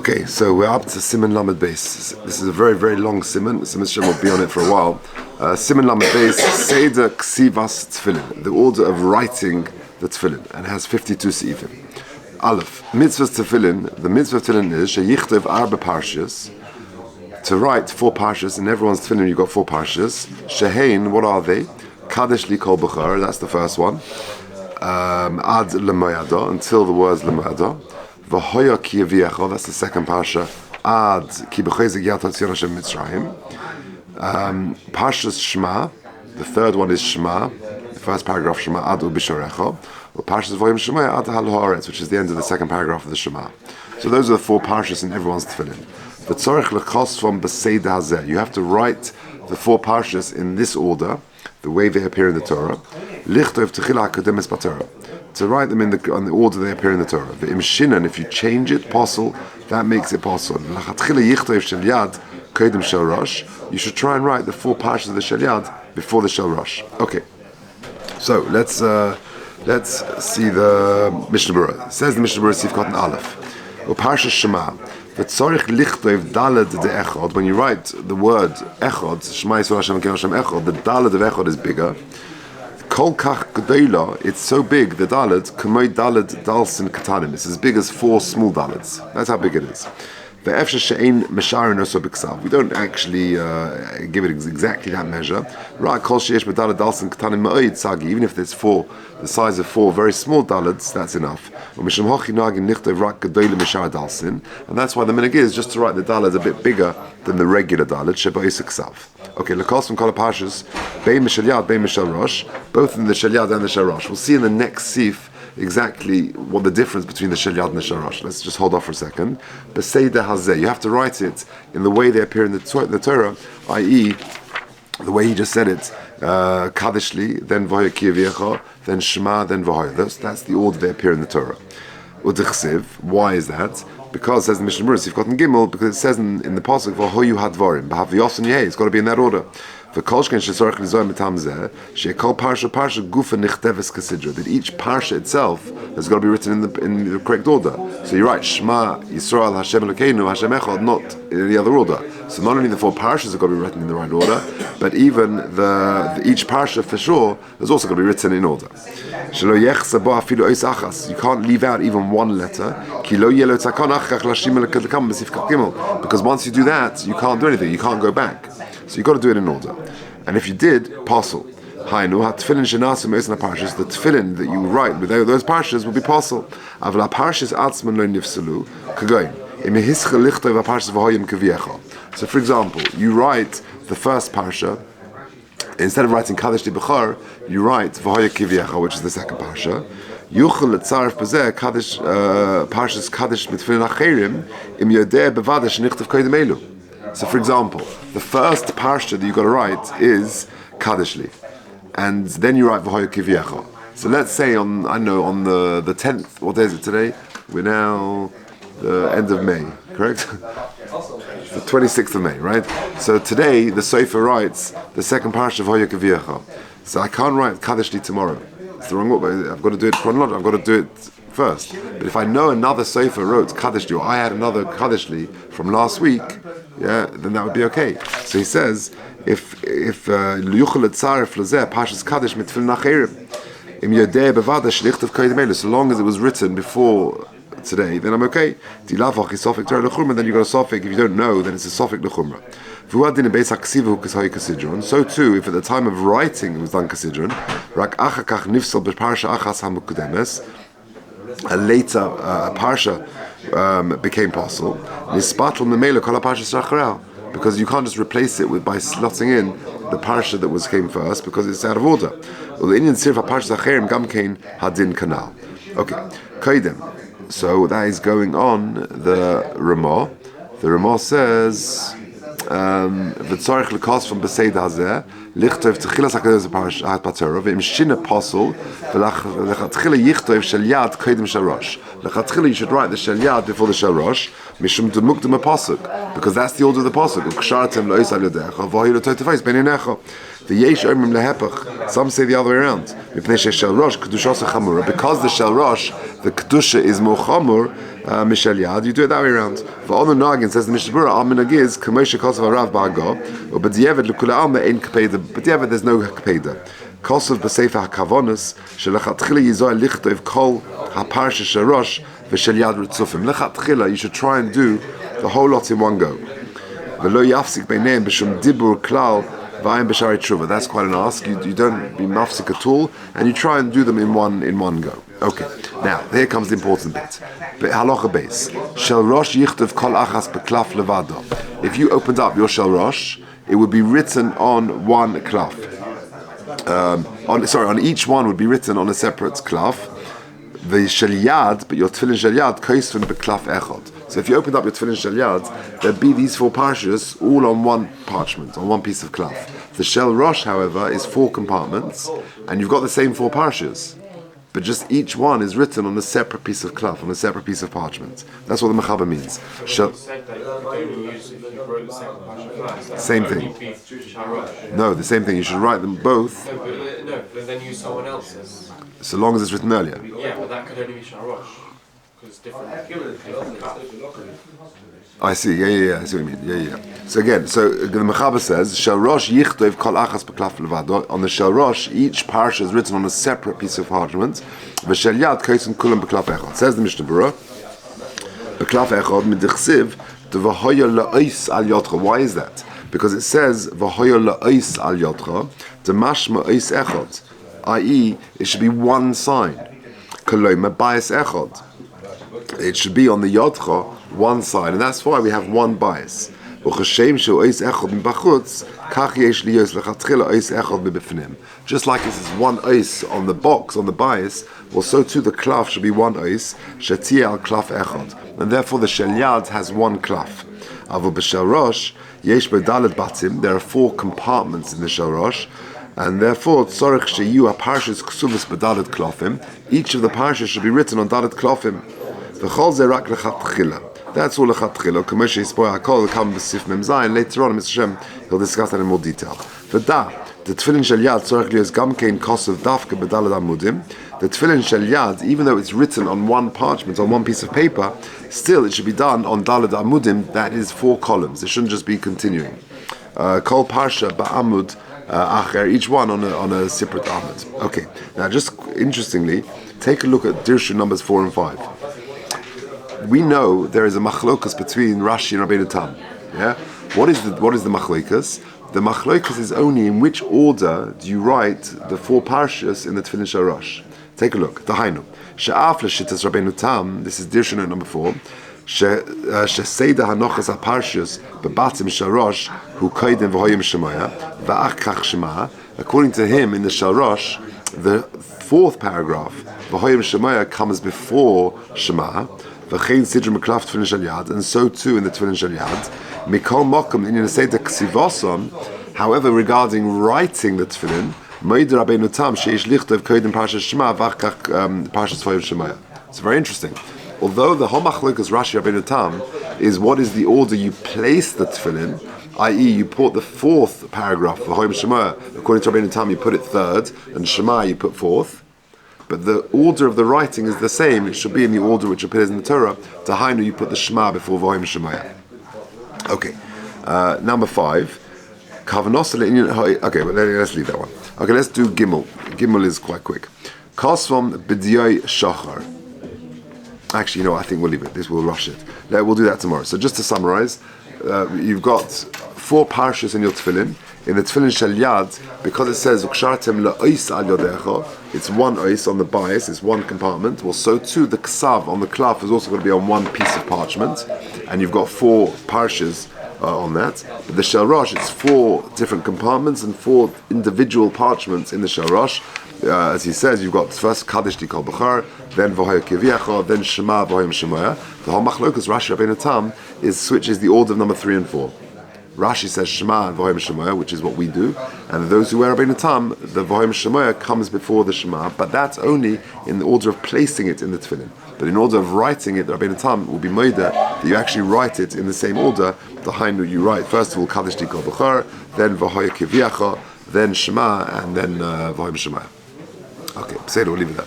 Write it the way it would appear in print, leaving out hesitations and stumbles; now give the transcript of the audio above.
Okay, so we're up to Siman Lamed Beis. This is a very, very long Siman. Siman Shem will be on it for a while. Siman Lamed Beis, Seder Ksivas Tefillin, the order of writing the Tefillin, and it has 52 Seifim. Aleph, Mitzvah Tefillin, the Mitzvah Tefillin is Sheyichtov Arba Parshas, to write 4 Parshas. In everyone's Tefillin you've got 4 Parshas. Shehein, what are they? Kadesh Li Kol Bechar, that's the first one. Ad Lemoyada, until the words Lemoyada. V'hoya ki yaviecha, that's the second parsha. Ad ki b'chayzik yad hatzion Hashem Mitzrayim. Parshas Shema, the third one is Shema. The first paragraph Shema Ad u'bishorecha. Or Parshas Voyim Shema Ad hal haaretz, which is the end of the second paragraph of the Shema. So those are the 4 parshas in everyone's tefillin. The tzorich lechos from b'seid hazeh. You have to write the 4 parshas in this order, the way they appear in the Torah. Lichtov techila hakodemes b'Torah. To write them on the order they appear in the Torah. The imshinan, if you change it, possible, that makes it possible. You should try and write the 4 parshas of the Shel Yad before the Shel Rosh. Okay, so let's see the Mishnah Berurah. It says the Mishnah Berurah Sif Cotton Aleph. Parshas Shema. When you write the word Echad, Shema Yisrael Hashem Hashem Echad, the Daled of Echad is bigger. It's so big, the Dalet, Kamoi Dalet Dalsin Katanim. It's as big as 4 small Dalets. That's how big it is. We don't actually give it exactly that measure. Even if there's 4, the size of 4 very small daleds, that's enough. And that's why the minhag is just to write the daled a bit bigger than the regular daled. Okay, lekos from kol parshas, bein mishal yad, bein mishal rosh, both in the shel yad and the shel rosh. We'll see in the next sif exactly what the difference between the shel yad and the shel rosh. Let's just hold off for a second. B'seida hazeh, you have to write it in the way they appear in the Torah, i.e., the way he just said it, Kadeshli, then Voya Kiyaviecha, then Shema, then Voya. That's the order they appear in the Torah. Udichsiv, why is that? Because it says in the Mishnah Berurah, you've gotten Gimel, because it says in the Pasuk, Vohoyu Hadvarim, B'Haviyos and Yeh, it's got to be in that order. That each parsha itself has got to be written in the correct order. So you write Shema Yisrael Hashem Elokeinu Hashem Echad, not in any other order. So not only the 4 parshas have got to be written in the right order, but even each parsha for sure has also got to be written in order. You can't leave out even one letter, because once you do that, you can't do anything. You can't go back. So you've got to do it in order. And if you did, parcel. The tefillin that you write with those parshas will be parcel. So for example, you write the first parsha, instead of writing Kadesh Li Bechar, you write V'hoya Kivyecha, which is the second parsha. Yuchel letzaref b'zeh parshas Kadesh mit tefillin acherim im yodeh bevada shenichtav koydem elu. So for example, the first parsha that you've got to write is Kadesh Li, and then you write V'hoya Kivyecha. So let's say on the 10th, what day is it today? We're now the end of May, correct? The 26th of May, right? So today the Sofer writes the second parsha of V'hoya Kivyecha. So I can't write Kadesh Li tomorrow. It's the wrong way. I've got to do it chronologically. I've got to do it first. But if I know another Sofer wrote Kadesh Li, or I had another Kadesh Li from last week, then that would be okay. So he says, if Yuchel Tzaref Lazeh Parshas Kadesh mit Tefillin Acherim Im Yodeh Bevada Shlichtav Koydem Elu, so long as it was written before today, then I'm okay. Dilavach is Sofik Torah Lechumra, then you got a Sofik. If you don't know, then it's a Sofik Lechumra. So too, if at the time of writing it was done Kasidron, Rak Achakach Nifsal B'Parsha Achas HaMukudemes, a later parsha became possible. Because you can't just replace it by slotting in the parsha that came first, because it's out of order. Okay, Kaidem. So that is going on the Ramah. The Ramah says, "V'tzarich lekas from beseid hazeh lichtov techilas hakadosh parashat patorah ve'imshin apostle v'lechatchila yichtov shel yad koydem shel rosh." Lechatchila you should write the shel yad before the shel rosh mishum demukdem a pasuk, because that's the order of the pasuk. Ukshartem lo'isal yodecha v'hoyu l'toy tefais ben yinecha. The yesh omrim lehepach. Some say the other way around. Because the shel rosh, the kedusha is more chamur mishel yad. You do it that way around. V'onu nagin says the Mishnah Berurah al minagiz k'moshe kosav harav ba'ago u'b'diavad l'kula alma ein k'peda. B'diavad there's no k'peda. Kosav b'sefer hakavonus shelechatchila yizoy lichtov kol haparsha shel rosh v'shel yad ritzufim. Lechatchila you should try and do the whole lot in one go. V'lo yafsik beineim b'shum dibur klal. That's quite an ask. You don't be mafsik at all, and you try and do them in one go. Okay. Now here comes the important bit. Halacha base. Shel rosh yichtav kol achas beklaf levado. If you opened up your shel rosh, it would be written on one klaf. On each one would be written on a separate klaf. The shel yad, but your tefillin shel yad koisven beklaf echad. So if you opened up your tefillin shel yad, there'd be these 4 parshas all on one parchment, on one piece of klaf. The shel rosh, however, is 4 compartments, and you've got the same 4 parshas, but just each one is written on a separate piece of klaf, on a separate piece of parchment. That's what the mechaber means. Same thing. No, the same thing. You should write them both. No, but then use someone else's. So long as it's written earlier. Yeah, but that could only be shel rosh. Because different. I see. Yeah. I see what you mean. Yeah. So again, the mechaber says shel rosh yichtov kol achas beklaf levado. On the shel rosh, each parsha is written on a separate piece of parchment. V'shel yad koisen kulam beklaf echad. Says the Mishnah Berurah, beklaf echad midichsiv de v'hoya la'ois al yotcha. Why is that? Because it says v'hoya la'ois al yotcha de mashma ois echad, i.e., it should be one sign. Koloma bias echad. It should be on the yodcha one side, and that's why we have one bias. Just like this is one ois on the box, on the bias, well, so too the klaf should be one ois, al klaf echad, and therefore the shel yad has one klaf. There are 4 compartments in the shel rosh, and therefore tzorich sheyu parshas ksuvas b'dalet klafim. Each of the parshas should be written on dalet klafim. V'chol ze rak lechatchila. That's all lechatchila. K'moshe yispoy hakol come b'sif mem zayin. Later on, Mr. Shem, he'll discuss that in more detail. V'da, the tefillin shel yad tzorich liyos gam kein kosav dafka b'dalet amudim. The tefillin shel yad, even though it's written on one parchment, on one piece of paper, still it should be done on dalet amudim. That is 4 columns. It shouldn't just be continuing. Kol parsha ba'amud acher, each one on a separate amud. Okay. Now, just interestingly, take a look at Dirshu numbers 4 and 5. We know there is a machlokas between Rashi and Rabbeinu Tam. Yeah, what is the machlokas? The machlokas is only in which order do you write the 4 parshas in the Tefillin shel rosh. Take a look. Tahainu she'af l'shittas Rabbeinu Tam. This is Dirshu note number 4. She'seida hanochas haparshas bebatim shel rosh hu koydem v'hoyim shemaya v'ach kach shema. According to him, in the shel rosh, the 4th paragraph v'hoyim shemaya comes before shema. And so too in the Tefillin shel yad. Mikol mokum in the ksivoson. However, regarding writing the Tefillin, Moed Rabbeinu Tam sheish lichtov koydem parshas shema v'achkach parshas v'hoyim shemaya. It's very interesting. Although the homachlokas Rashi Rabbeinu Tam is what is the order you place the Tefillin, i.e., you put the 4th paragraph v'hoyim shemaya. According to Rabbeinu Tam, you put it 3rd, and shema you put 4th. But the order of the writing is the same. It should be in the order which appears in the Torah. Tahainu, you put the Shema before V'hoyim Shemaya. Okay, number 5. Okay, but let's leave that one. Okay, let's do Gimel. Gimel is quite quick. Kasvam b'diyai shachar. Actually, I think we'll leave it. We'll rush it. We'll do that tomorrow. So just to summarize, you've got 4 parshas in your tefillin. In the tefillin shel yad, because it says ukshartem la'ois al yodecha, it's one ois on the bias, it's one compartment. Well, so too the ksav on the klaf is also going to be on one piece of parchment, and you've got 4 parshas on that. But the shel rosh, it's 4 different compartments and 4 individual parchments in the shel rosh. As he says, you've got first Kaddish Tikol Bechar, then V'hoya Kivyecha, then Shema V'hoyim Shemaya. The whole machlokas Rashi Rabbeinu Tam switches the order of number 3 and 4. Rashi says Shema and V'hoyim Shemaya, which is what we do, and those who wear Rabbeinu Tam, the V'hoyim Shemaya comes before the Shema, but that's only in the order of placing it in the Tefillin. But in order of writing it, the Rabbeinu Tam will be moida that you actually write it in the same order. The Hainu, you write first of all Kaddish Tikol Bechar, then V'hoya Kivyecha, then Shema, and then V'hoim Shema. Okay, say it, we'll leave it there.